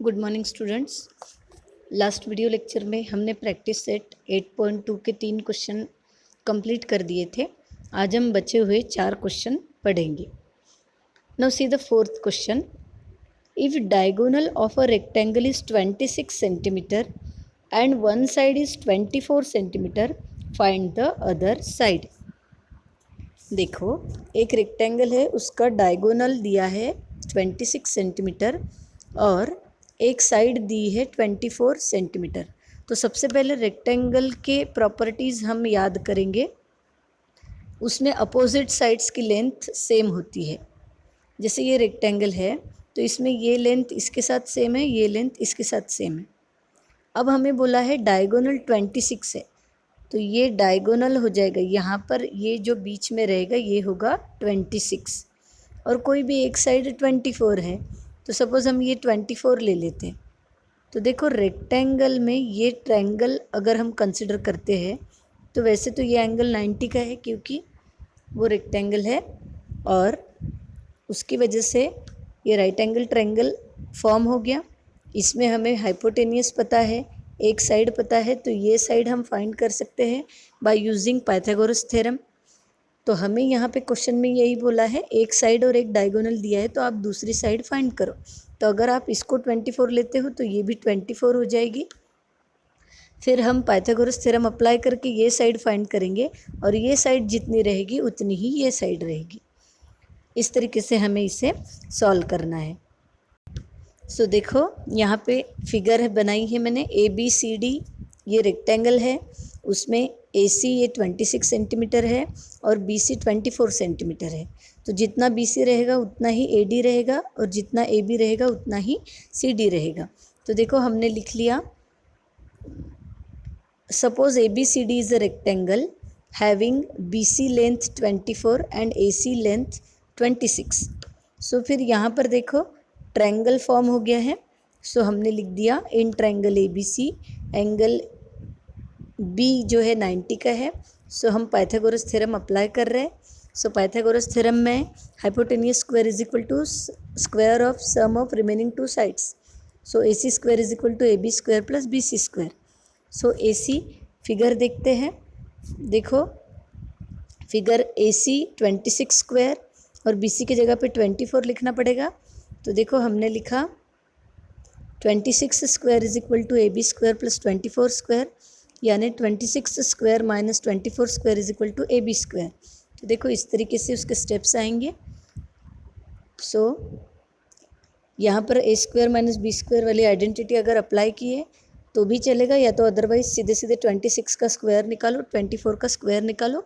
Good morning students. Last video lecture में हमने practice set 8.2 के 3 क्वेश्चन कंप्लीट कर दिए थे। आज हम बचे हुए 4 क्वेश्चन पढ़ेंगे। Now see the fourth question. If diagonal of a rectangle is 26 centimetre and one side is 24 centimetre, find the other side. देखो, एक रेक्टेंगल है, उसका डायगोनल दिया है 26 सेंटीमीटर और एक साइड दी है 24 सेंटीमीटर। तो सबसे पहले रेक्टेंगल के प्रॉपर्टीज़ हम याद करेंगे। उसमें अपोजिट साइड्स की लेंथ सेम होती है। जैसे ये रेक्टेंगल है तो इसमें ये लेंथ इसके साथ सेम है, ये लेंथ इसके साथ सेम है। अब हमें बोला है डायगोनल 26 है, तो ये डायगोनल हो जाएगा। यहाँ पर ये जो बीच में रहेगा ये होगा 26 और कोई भी एक साइड 24 है, तो सपोज़ हम ये 24 ले लेते हैं। तो देखो, रेक्टेंगल में ये ट्रायंगल अगर हम कंसिडर करते हैं तो वैसे तो ये एंगल 90 का है क्योंकि वो रेक्टेंगल है और उसकी वजह से ये राइट एंगल ट्रायंगल फॉर्म हो गया। इसमें हमें हाइपोटेनियस पता है, एक साइड पता है, तो ये साइड हम फाइंड कर सकते हैं बाय यूजिंग पाइथागोरस थ्योरम। तो हमें यहाँ पे क्वेश्चन में यही बोला है, एक साइड और एक डायगोनल दिया है तो आप दूसरी साइड फाइंड करो। तो अगर आप इसको 24 लेते हो तो ये भी 24 हो जाएगी। फिर हम पाइथागोरस थ्योरम अप्लाई करके ये साइड फाइंड करेंगे और ये साइड जितनी रहेगी उतनी ही ये साइड रहेगी। इस तरीके से हमें इसे सॉल्व करना है। सो देखो, यहाँ पे फिगर बनाई है मैंने। ABCD ये रेक्टेंगल है, उसमें AC ये 26 सेंटीमीटर है और BC 24 सेंटीमीटर है। तो जितना BC रहेगा उतना ही AD रहेगा और जितना AB रहेगा उतना ही CD रहेगा। तो देखो, हमने लिख लिया, suppose ABCD is a rectangle having BC length 24 and AC length 26। सो फिर यहाँ पर देखो ट्रायंगल फॉर्म हो गया है। सो हमने लिख दिया in triangle ABC angle B जो है 90 का है। सो हम पाइथागोरस थ्योरम अप्लाई कर रहे हैं। सो पाइथागोरस थ्योरम में hypotenuse square is equal to square of sum of remaining two sides. So AC square is equal to AB square plus BC square. So AC figure देखते हैं। देखो, figure AC 26 square और BC की जगह पे 24 लिखना पड़ेगा। तो देखो, हमने लिखा 26 square is equal to AB square plus 24 square, यानी 26 square minus 24 square is equal to AB square. तो देखो, इस तरीके से उसके स्टेप्स आएंगे। सो यहाँ पर A square minus B square वाली आइडेंटिटी अगर अप्लाई किए तो भी चलेगा, या तो अदरवाइज सीधे सीधे 26 का स्क्वायर निकालो, 24 का स्क्वायर निकालो,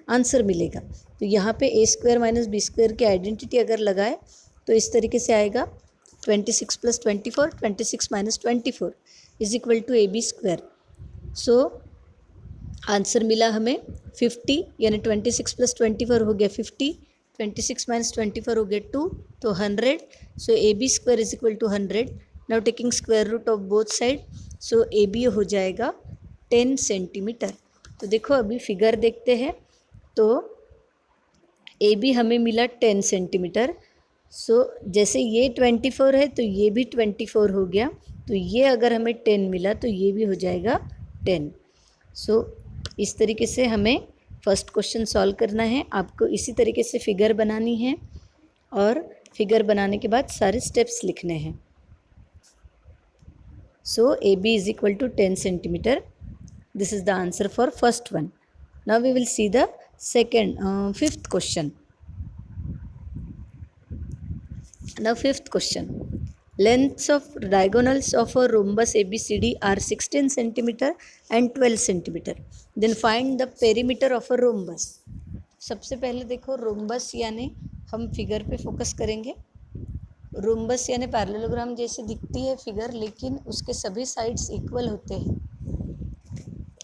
आंसर मिलेगा। तो यहाँ पे A square minus B square की आइडेंटिटी अगर लगाए तो इस तरीके से आएगा 26 plus 24, 26 minus 24 is equal to AB square. So answer मिला हमें 50, यानी 26 प्लस 24 हो गया 50, 26 माइनस 24 हो गया 2, तो 100। So AB square is equal to 100। Now taking square root of both side, so AB हो जाएगा 10 सेंटीमीटर। तो देखो, अभी फिगर देखते हैं। तो AB हमें मिला 10 सेंटीमीटर। सो जैसे ये 24 है तो ये भी 24 हो गया, तो ये अगर हमें 10 मिला तो ये भी हो जाएगा 10। सो इस तरीके से हमें फर्स्ट क्वेश्चन सॉल्व करना है। आपको इसी तरीके से फिगर बनानी है और फिगर बनाने के बाद सारे स्टेप्स लिखने हैं। So AB is equal to 10 centimetre. This is the answer for first one. Now we will see the fifth question. Now fifth question. Lengths of diagonals of a rhombus ABCD are 16 centimeter and 12 centimeter. Then find the perimeter of a rhombus. सबसे पहले देखो, rhombus यानी हम figure पे focus करेंगे। Rhombus यानी parallelogram जैसे दिखती है फिगर, लेकिन उसके सभी साइड्स इक्वल होते हैं।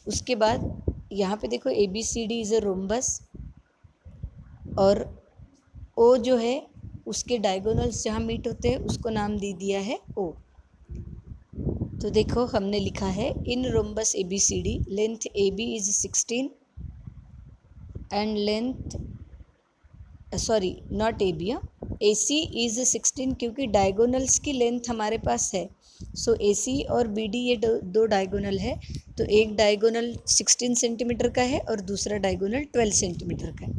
उसके बाद यहाँ पे देखो ABCD इज अ रोम्बस और O जो है उसके डायगोनल्स जहाँ मीट होते हैं उसको नाम दे दिया है O। तो देखो, हमने लिखा है in rhombus ABCD length AB is 16 and length sorry not A B, A C is 16 क्योंकि डायगोनल्स की लेंथ हमारे पास है। सो ए सी और बी डी ये दो डायगोनल है, तो एक डायगोनल 16 सेंटीमीटर का है और दूसरा डायगोनल 12 सेंटीमीटर का है।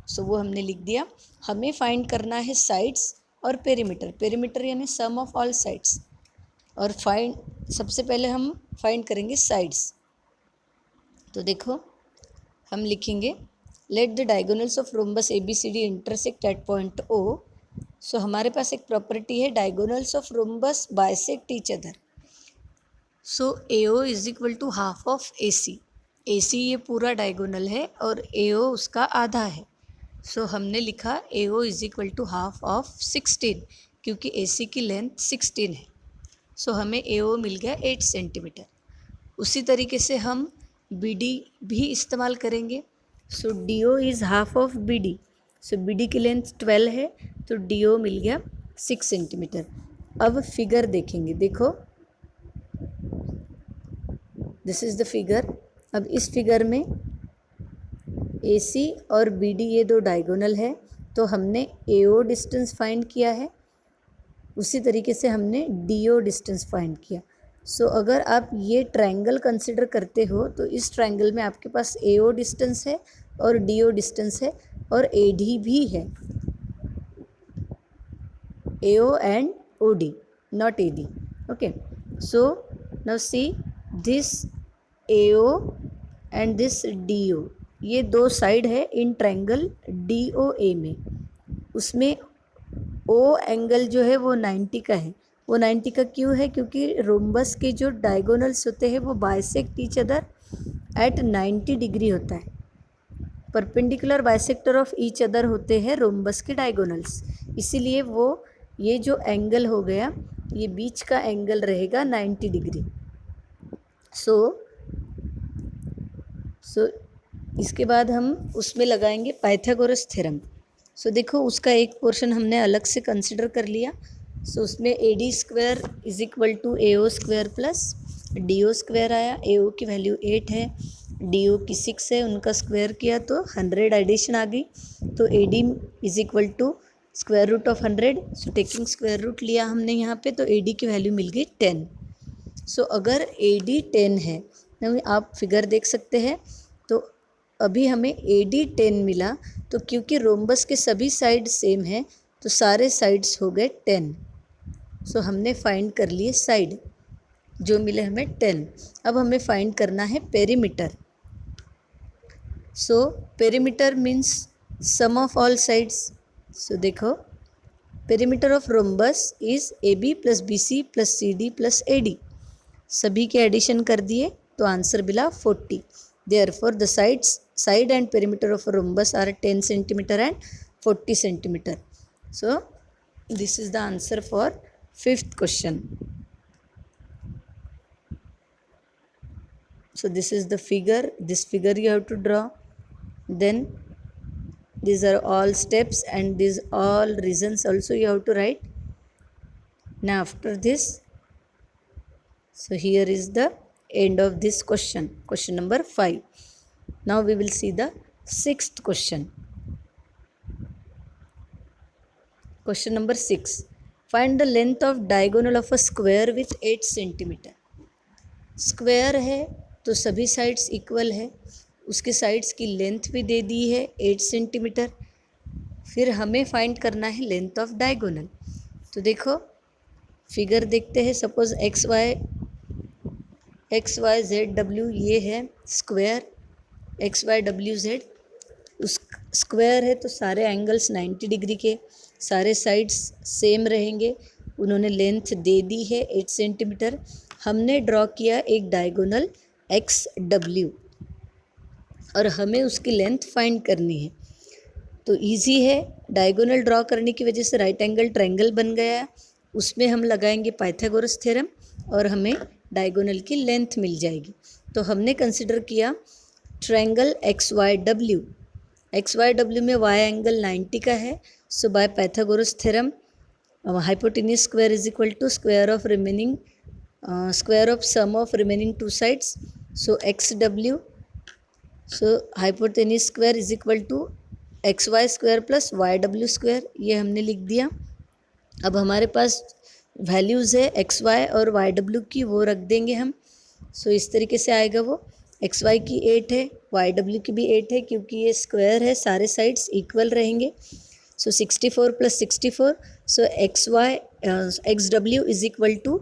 सो वो हमने लिख दिया। हमें फाइंड करना है साइड्स और पेरीमीटर। पेरीमीटर यानी सम ऑफ ऑल साइड्स, और सबसे पहले हम फाइंड करेंगे साइड्स। तो देखो हम लिखेंगे let the diagonals of rhombus A B C D intersect at point O. So हमारे पास एक प्रॉपर्टी है, diagonals of rhombus bisect each other. So A O is equal to half of A C. A C ये पूरा diagonal है और ए ओ उसका आधा है। सो हमने लिखा A O is equal to half of 16 क्योंकि ए सी की लेंथ 16 है। सो हमें ए ओ मिल गया 8 सेंटीमीटर। उसी तरीके से हम बी डी भी इस्तेमाल करेंगे। So D O is half of B D. So B D की लेंथ 12 है तो डी ओ मिल गया 6 सेंटीमीटर। अब फिगर देखेंगे, देखो दिस इज़ द फिगर। अब इस फिगर में ए सी और बी डी ये दो डायगोनल है, तो हमने ए ओ डिस्टेंस फाइंड किया है, उसी तरीके से हमने डी ओ डिस्टेंस फाइंड किया। सो अगर आप ये ट्रायंगल कंसिडर करते हो तो इस ट्रायंगल में आपके पास ए ओ डिस्टेंस है और डी ओ डिस्टेंस है और ए डी भी है। A O and O D, not A D. Okay, so now see this A O and this D O, ये दो साइड है इन ट्रायंगल डी ओ ए में। उसमें ओ एंगल जो है वो 90 का है। वो 90 का क्यों है? क्योंकि रोम्बस के जो डायगोनल्स होते हैं वो bisect each other at 90 degree होता है। Perpendicular bisector of each other होते हैं रोम्बस के डायगोनल्स, इसीलिए वो ये जो एंगल हो गया ये बीच का एंगल रहेगा 90 डिग्री। सो इसके बाद हम उसमें लगाएंगे पाइथागोरस थ्योरम। सो देखो उसका एक पोर्शन हमने अलग से कंसिडर कर लिया। सो उसमें A D square is equal to A O square plus D O square आया। ए ओ की वैल्यू 8 है, डी ओ की 6 है, उनका स्क्वायर किया तो 100 एडिशन आ गई। तो A D is equal to square root of 100। So taking square root लिया हमने यहाँ पे, तो ए डी की वैल्यू मिल गई 10। सो अगर ए डी 10 है, तो आप फिगर देख सकते हैं, तो अभी हमें ए डी 10 मिला, तो क्योंकि रोम्बस के सभी साइड सेम है तो सारे साइड्स हो गए 10। सो हमने फाइंड कर लिए साइड, जो मिले हमें 10। अब हमें फाइंड करना है perimeter. So perimeter means sum of all sides. So देखो perimeter of rhombus is A B plus B C plus C D plus A D. सभी के एडिशन कर दिए तो आंसर मिला 40। Therefore the side and perimeter of a rhombus are 10 centimeter and 40 centimeter. So this is the answer for 5th question. So this is the figure. This figure you have to draw. Then these are all steps and these all reasons also you have to write. Now after this, so here is the end of this question, question number 5. Now we will see the 6th question. Question number 6. Find the length of diagonal of a square with 8 centimeter. Square है तो सभी sides equal है, उसके sides की length भी दे दी है 8 centimetre. फिर हमें फाइंड करना है लेंथ ऑफ डायगोनल। तो देखो फिगर देखते हैं। Suppose X Y Z W ये है square, X Y W Z. उस स्क्वायर है तो सारे एंगल्स 90 डिग्री के, सारे साइड्स सेम रहेंगे। उन्होंने लेंथ दे दी है 8 सेंटीमीटर। हमने ड्रॉ किया एक डायगोनल एक्स डब्ल्यू और हमें उसकी लेंथ फाइंड करनी है। तो इजी है, डायगोनल ड्रॉ करने की वजह से राइट एंगल ट्रायंगल बन गया है। उसमें हम लगाएंगे पाइथागोरस थ्योरम और हमें डायगोनल की लेंथ मिल जाएगी। तो हमने कंसिडर किया ट्रायंगल एक्स वाई डब्ल्यू में वाई एंगल 90 का है। So by Pythagoras theorem hypotenuse square is equal to square of sum of remaining two sides. So X W, so hypotenuse square is equal to XY² plus YW², ये हमने लिख दिया। अब हमारे पास वैल्यूज़ है XY और YW की, वो रख देंगे हम। सो इस तरीके से आएगा वो। XY की 8 है, YW की भी 8 है, क्योंकि ये स्क्वायर है, सारे साइड्स इक्वल रहेंगे। So 64 plus 64, so XW is equal to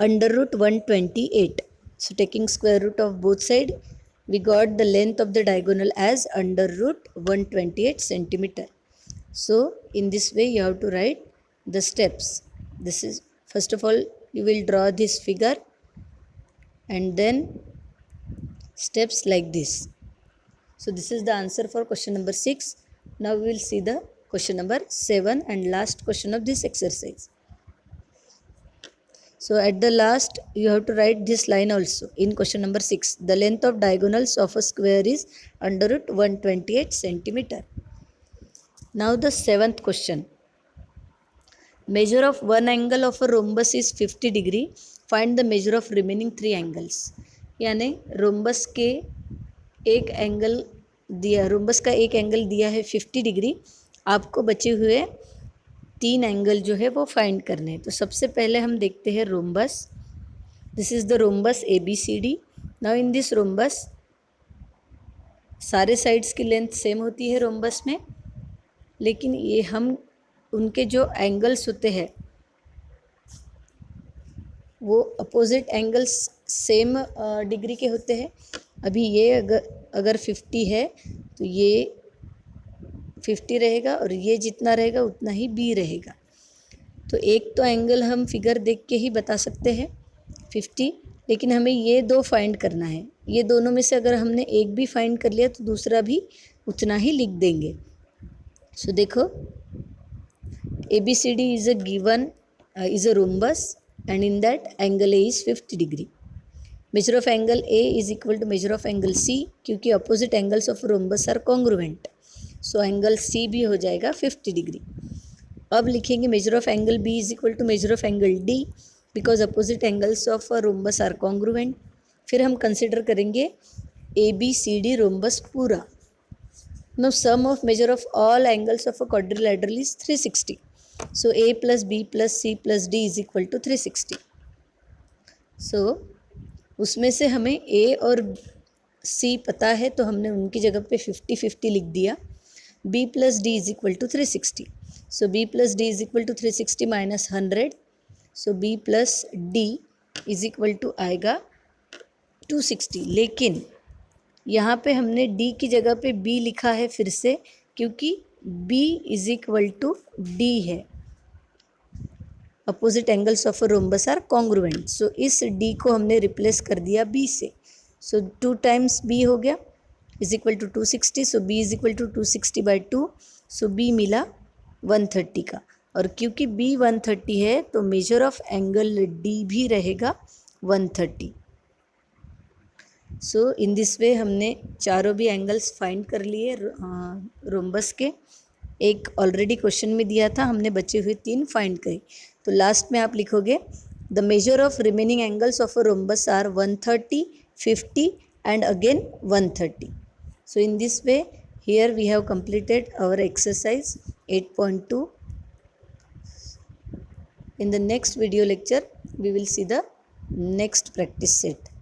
√128. So taking square root of both side, we got the length of the diagonal as √128 centimeter. So in this way you have to write the steps. This is, first of all you will draw this figure and then steps like this. So this is the answer for question number 6. Now we will see the question number 7 and last question of this exercise. So at the last you have to write this line also in question number 6. The length of diagonals of a square is √128 centimeter. Now the 7th question. Measure of one angle of a rhombus is 50 degree. Find the measure of remaining 3 angles. यानी rhombus के एक angle दिया, rhombus का एक angle दिया है 50 degree, आपको बचे हुए 3 एंगल जो है वो फाइंड करने हैं। तो सबसे पहले हम देखते हैं rhombus. This is the rhombus ABCD। Now in this rhombus सारे साइड्स की लेंथ सेम होती है रोम्बस में, लेकिन ये हम उनके जो एंगल्स होते हैं वो अपोजिट एंगल्स सेम डिग्री के होते हैं। अभी ये अगर 50 है तो ये 50 रहेगा और ये जितना रहेगा उतना ही B रहेगा। तो एक तो एंगल हम फिगर देख के ही बता सकते हैं 50, लेकिन हमें ये 2 फाइंड करना है। ये दोनों में से अगर हमने एक भी फाइंड कर लिया तो दूसरा भी उतना ही लिख देंगे। सो देखो, ABCD is a given is a rhombus and in that angle A is 50 degree. Measure of angle A is equal to measure of angle C, क्योंकि opposite angles of rhombus are congruent. So angle C भी हो जाएगा 50 degree. अब लिखेंगे measure of angle B is equal to measure of angle D, because opposite angles of rhombus are congruent. फिर हम consider करेंगे ABCD rhombus पूरा। Know sum of measure of all angles of a quadrilateral is 360. So A plus B plus C plus D is equal to 360. So उसमें से हमें A और C पता है तो हमने उनकी जगह पे 50-50 लिख दिया। B plus D is equal to 360. So B plus D is equal to 360 minus 100. So B plus D is equal to आएगा 260। लेकिन यहाँ पे हमने D की जगह पे B लिखा है फिर से, क्योंकि B is equal to D है। Opposite angles of a rhombus are congruent. So इस D को हमने रिप्लेस कर दिया B से। सो 2 टाइम्स B हो गया is equal to 260. So B is equal to 260/2. So B मिला 130 का, और क्योंकि B 130 है तो मेजर ऑफ एंगल D भी रहेगा 130. सो इन दिस वे हमने चारों भी एंगल्स फाइंड कर लिए रोम्बस के। एक ऑलरेडी क्वेश्चन में दिया था, हमने बचे हुए 3 फाइंड करे। तो लास्ट में आप लिखोगे the measure of remaining angles of a rhombus are 130, 50 and again 130. So in this way here we have completed our exercise 8.2. In the next video lecture we will see the next practice set.